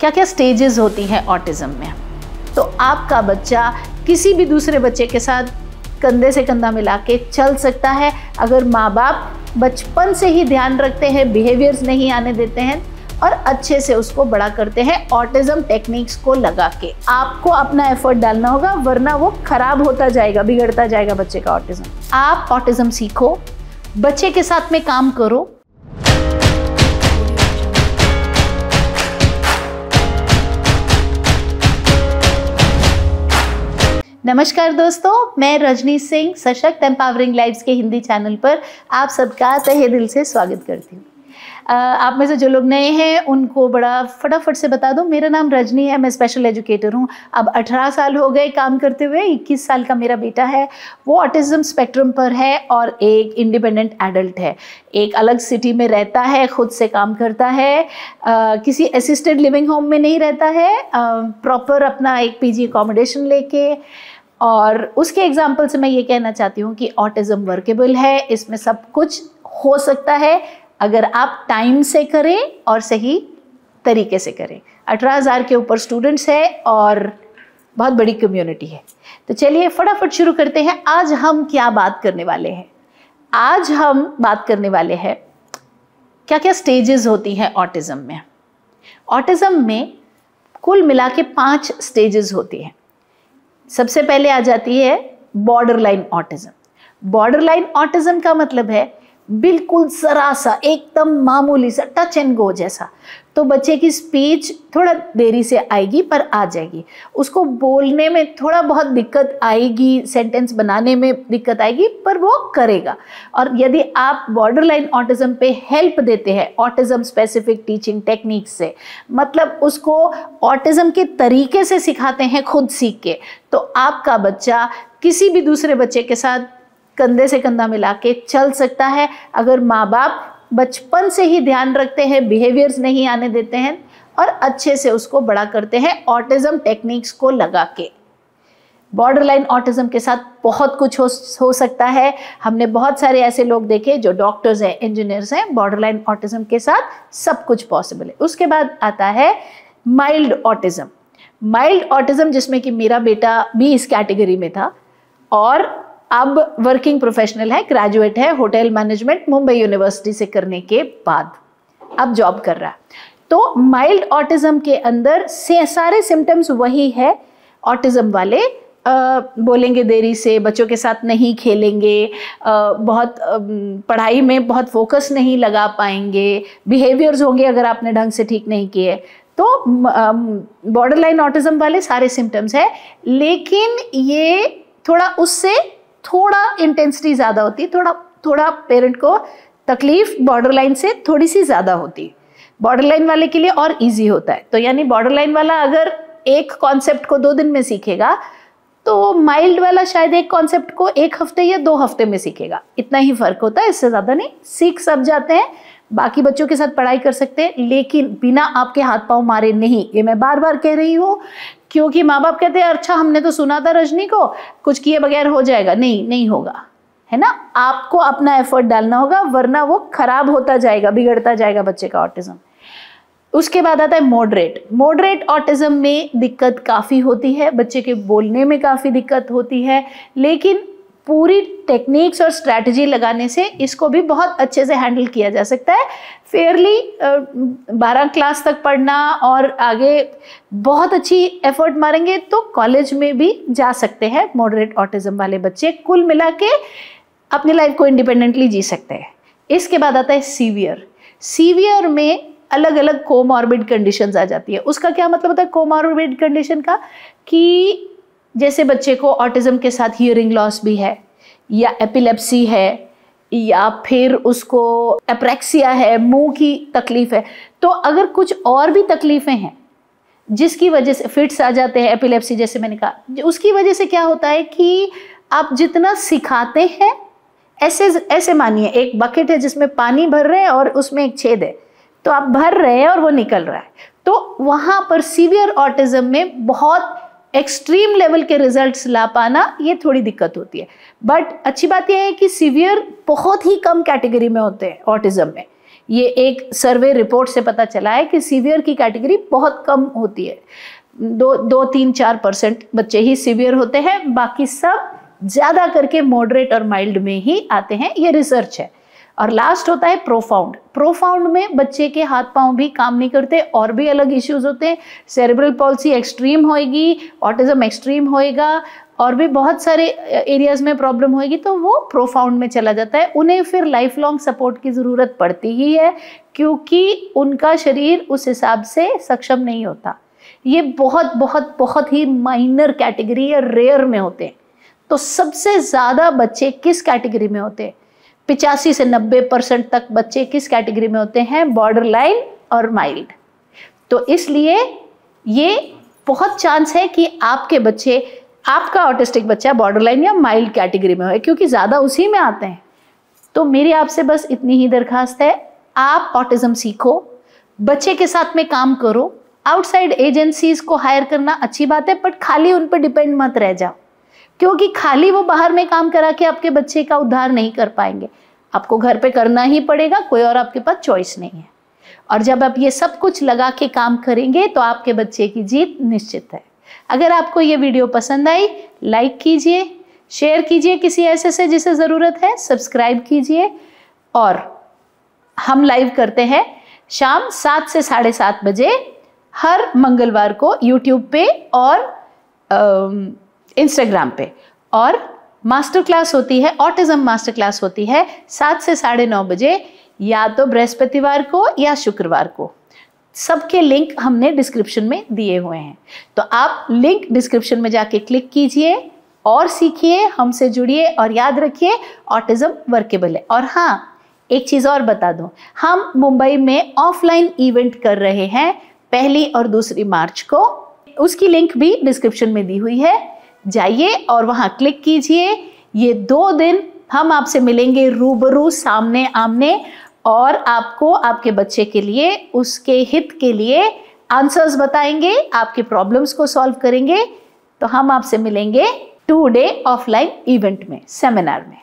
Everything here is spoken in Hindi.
क्या क्या स्टेजेस होती हैं ऑटिज्म में। तो आपका बच्चा किसी भी दूसरे बच्चे के साथ कंधे से कंधा मिला के चल सकता है अगर माँ बाप बचपन से ही ध्यान रखते हैं, बिहेवियर्स नहीं आने देते हैं और अच्छे से उसको बड़ा करते हैं ऑटिज्म टेक्निक्स को लगा के। आपको अपना एफर्ट डालना होगा, वरना वो खराब होता जाएगा, बिगड़ता जाएगा बच्चे का ऑटिज्म। आप ऑटिज्म सीखो, बच्चे के साथ में काम करो। नमस्कार दोस्तों, मैं रजनी सिंह सशक्त एम्पावरिंग लाइव्स के हिंदी चैनल पर आप सबका तहे दिल से स्वागत करती हूँ। आप में से जो लोग नए हैं उनको बड़ा फटाफट से बता दूं, मेरा नाम रजनी है, मैं स्पेशल एजुकेटर हूँ। अब 18 साल हो गए काम करते हुए। 21 साल का मेरा बेटा है, वो ऑटिज्म स्पेक्ट्रम पर है और एक इंडिपेंडेंट एडल्ट है। एक अलग सिटी में रहता है, खुद से काम करता है, किसी असिस्टेड लिविंग होम में नहीं रहता है, प्रॉपर अपना एक पीजी अकोमोडेशन लेके। और उसके एग्जाम्पल से मैं ये कहना चाहती हूँ कि ऑटिज्म वर्केबल है, इसमें सब कुछ हो सकता है अगर आप टाइम से करें और सही तरीके से करें। 18,000 के ऊपर स्टूडेंट्स है और बहुत बड़ी कम्युनिटी है। तो चलिए फटाफट शुरू करते हैं। आज हम क्या बात करने वाले हैं? आज हम बात करने वाले हैं क्या क्या स्टेजेस होती हैं ऑटिज्म में। ऑटिज्म में कुल मिला के 5 स्टेजेस होती हैं। सबसे पहले आ जाती है बॉर्डरलाइन ऑटिज्म। बॉर्डरलाइन ऑटिज्म का मतलब है बिल्कुल जरा सा, एकदम मामूली सा, टच एंड गो जैसा। तो बच्चे की स्पीच थोड़ा देरी से आएगी पर आ जाएगी, उसको बोलने में थोड़ा बहुत दिक्कत आएगी, सेंटेंस बनाने में दिक्कत आएगी, पर वो करेगा। और यदि आप बॉर्डरलाइन ऑटिज्म पे हेल्प देते हैं ऑटिज्म स्पेसिफिक टीचिंग टेक्निक्स से, मतलब उसको ऑटिज्म के तरीके से सिखाते हैं खुद सीख के, तो आपका बच्चा किसी भी दूसरे बच्चे के साथ कंधे से कंधा मिला के चल सकता है अगर माँ बाप बचपन से ही ध्यान रखते हैं, बिहेवियर्स नहीं आने देते हैं और अच्छे से उसको बड़ा करते हैं ऑटिज्म टेक्निक्स को लगा के। बॉर्डरलाइन ऑटिज्म के साथ बहुत कुछ हो सकता है। हमने बहुत सारे ऐसे लोग देखे जो डॉक्टर्स हैं, इंजीनियर्स हैं। बॉर्डरलाइन ऑटिज्म के साथ सब कुछ पॉसिबल है। उसके बाद आता है माइल्ड ऑटिज्म। माइल्ड ऑटिज्म जिसमें कि मेरा बेटा भी इस कैटेगरी में था और अब वर्किंग प्रोफेशनल है, ग्रेजुएट है होटल मैनेजमेंट मुंबई यूनिवर्सिटी से करने के बाद अब जॉब कर रहा है। तो माइल्ड ऑटिज्म के अंदर से सारे सिम्टम्स वही है ऑटिज्म वाले। बोलेंगे देरी से, बच्चों के साथ नहीं खेलेंगे, बहुत पढ़ाई में बहुत फोकस नहीं लगा पाएंगे, बिहेवियर्स होंगे अगर आपने ढंग से ठीक नहीं किए। तो बॉर्डरलाइन ऑटिज्म वाले सारे सिम्टम्स है, लेकिन ये थोड़ा उससे थोड़ा इंटेंसिटी ज़्यादा होती है, थोड़ा पेरेंट को तकलीफ बॉर्डरलाइन से थोड़ी सी ज़्यादा होती है। बॉर्डरलाइन वाले के लिए और इजी होता है। तो यानी बॉर्डरलाइन वाला अगर एक कॉन्सेप्ट को 2 दिन में सीखेगा तो माइल्ड वाला शायद एक कॉन्सेप्ट को 1 हफ्ते या 2 हफ्ते में सीखेगा। इतना ही फर्क होता है, इससे ज़्यादा नहीं। सीख सब जाते हैं, बाकी बच्चों के साथ पढ़ाई कर सकते हैं, लेकिन बिना आपके हाथ पाँव मारे नहीं। ये मैं बार बार कह रही हूँ, क्योंकि माँ बाप कहते हैं अच्छा हमने तो सुना था रजनी को, कुछ किए बगैर हो जाएगा। नहीं होगा, है ना। आपको अपना एफर्ट डालना होगा, वरना वो खराब होता जाएगा, बिगड़ता जाएगा बच्चे का ऑटिज्म। उसके बाद आता है मॉडरेट। मॉडरेट ऑटिज्म में दिक्कत काफ़ी होती है, बच्चे के बोलने में काफ़ी दिक्कत होती है, लेकिन पूरी टेक्निक्स और स्ट्रैटेजी लगाने से इसको भी बहुत अच्छे से हैंडल किया जा सकता है। फेयरली 12 क्लास तक पढ़ना और आगे बहुत अच्छी एफर्ट मारेंगे तो कॉलेज में भी जा सकते हैं मॉडरेट ऑटिज्म वाले बच्चे। कुल मिला के अपनी लाइफ को इंडिपेंडेंटली जी सकते हैं। इसके बाद आता है सीवियर। सीवियर में अलग अलग कोमॉर्बिड कंडीशंस आ जाती है। उसका क्या मतलब होता है कोमॉर्बिड कंडीशन का, कि जैसे बच्चे को ऑटिज्म के साथ हियरिंग लॉस भी है, या एपिलेप्सी है, या फिर उसको एप्रेक्सिया है, मुंह की तकलीफ है। तो अगर कुछ और भी तकलीफें हैं जिसकी वजह से फिट्स आ जाते हैं, एपिलेप्सी जैसे मैंने कहा, उसकी वजह से क्या होता है कि आप जितना सिखाते हैं, ऐसे मानिए एक बकेट है जिसमें पानी भर रहे हैं और उसमें एक छेद है, तो आप भर रहे हैं और वो निकल रहा है। तो वहाँ पर सीवियर ऑटिज्म में बहुत एक्सट्रीम लेवल के रिजल्ट्स ला पाना ये थोड़ी दिक्कत होती है। बट अच्छी बात यह है कि सीवियर बहुत ही कम कैटेगरी में होते हैं ऑटिज्म में, ये एक सर्वे रिपोर्ट से पता चला है कि सीवियर की कैटेगरी बहुत कम होती है, 2-3-4% बच्चे ही सीवियर होते हैं, बाकी सब ज़्यादा करके मॉडरेट और माइल्ड में ही आते हैं, ये रिसर्च है। और लास्ट होता है प्रोफाउंड। प्रोफाउंड में बच्चे के हाथ पांव भी काम नहीं करते और भी अलग इश्यूज होते हैं, सेरेब्रल पॉल्सी एक्सट्रीम होएगी, ऑटिज्म एक्सट्रीम होएगा और भी बहुत सारे एरियाज में प्रॉब्लम होएगी, तो वो प्रोफाउंड में चला जाता है। उन्हें फिर लाइफ लॉन्ग सपोर्ट की ज़रूरत पड़ती ही है क्योंकि उनका शरीर उस हिसाब से सक्षम नहीं होता। ये बहुत बहुत बहुत ही माइनर कैटेगरी या रेयर में होते हैं। तो सबसे ज़्यादा बच्चे किस कैटेगरी में होते हैं? 85 से 90% तक बच्चे किस कैटेगरी में होते हैं? बॉर्डर लाइन और माइल्ड। तो इसलिए ये बहुत चांस है कि आपके बच्चे, आपका ऑटिस्टिक बच्चा बॉर्डर लाइन या माइल्ड कैटेगरी में हो, क्योंकि ज़्यादा उसी में आते हैं। तो मेरी आपसे बस इतनी ही दरखास्त है, आप ऑटिज्म सीखो, बच्चे के साथ में काम करो। आउटसाइड एजेंसीज को हायर करना अच्छी बात है, बट खाली उन पर डिपेंड मत रह जाओ, क्योंकि खाली वो बाहर में काम करा के आपके बच्चे का उद्धार नहीं कर पाएंगे। आपको घर पे करना ही पड़ेगा, कोई और आपके पास चॉइस नहीं है। और जब आप ये सब कुछ लगा के काम करेंगे तो आपके बच्चे की जीत निश्चित है। अगर आपको ये वीडियो पसंद आई, लाइक कीजिए, शेयर कीजिए किसी ऐसे से जिसे ज़रूरत है, सब्सक्राइब कीजिए। और हम लाइव करते हैं शाम 7 से 7:30 बजे हर मंगलवार को यूट्यूब पे और इंस्टाग्राम पे। और मास्टर क्लास होती है, ऑटिज्म मास्टर क्लास होती है 7 से 9:30 बजे, या तो बृहस्पतिवार को या शुक्रवार को। सबके लिंक हमने डिस्क्रिप्शन में दिए हुए हैं, तो आप लिंक डिस्क्रिप्शन में जाके क्लिक कीजिए और सीखिए, हमसे जुड़िए। और याद रखिए, ऑटिज्म वर्केबल है। और हाँ, एक चीज़ और बता दूं, हम मुंबई में ऑफलाइन इवेंट कर रहे हैं 1 और 2 मार्च को। उसकी लिंक भी डिस्क्रिप्शन में दी हुई है, जाइए और वहाँ क्लिक कीजिए। ये 2 दिन हम आपसे मिलेंगे रूबरू, सामने आमने, और आपको आपके बच्चे के लिए, उसके हित के लिए आंसर्स बताएंगे, आपकी प्रॉब्लम्स को सॉल्व करेंगे। तो हम आपसे मिलेंगे 2 डे ऑफलाइन इवेंट में, सेमिनार में।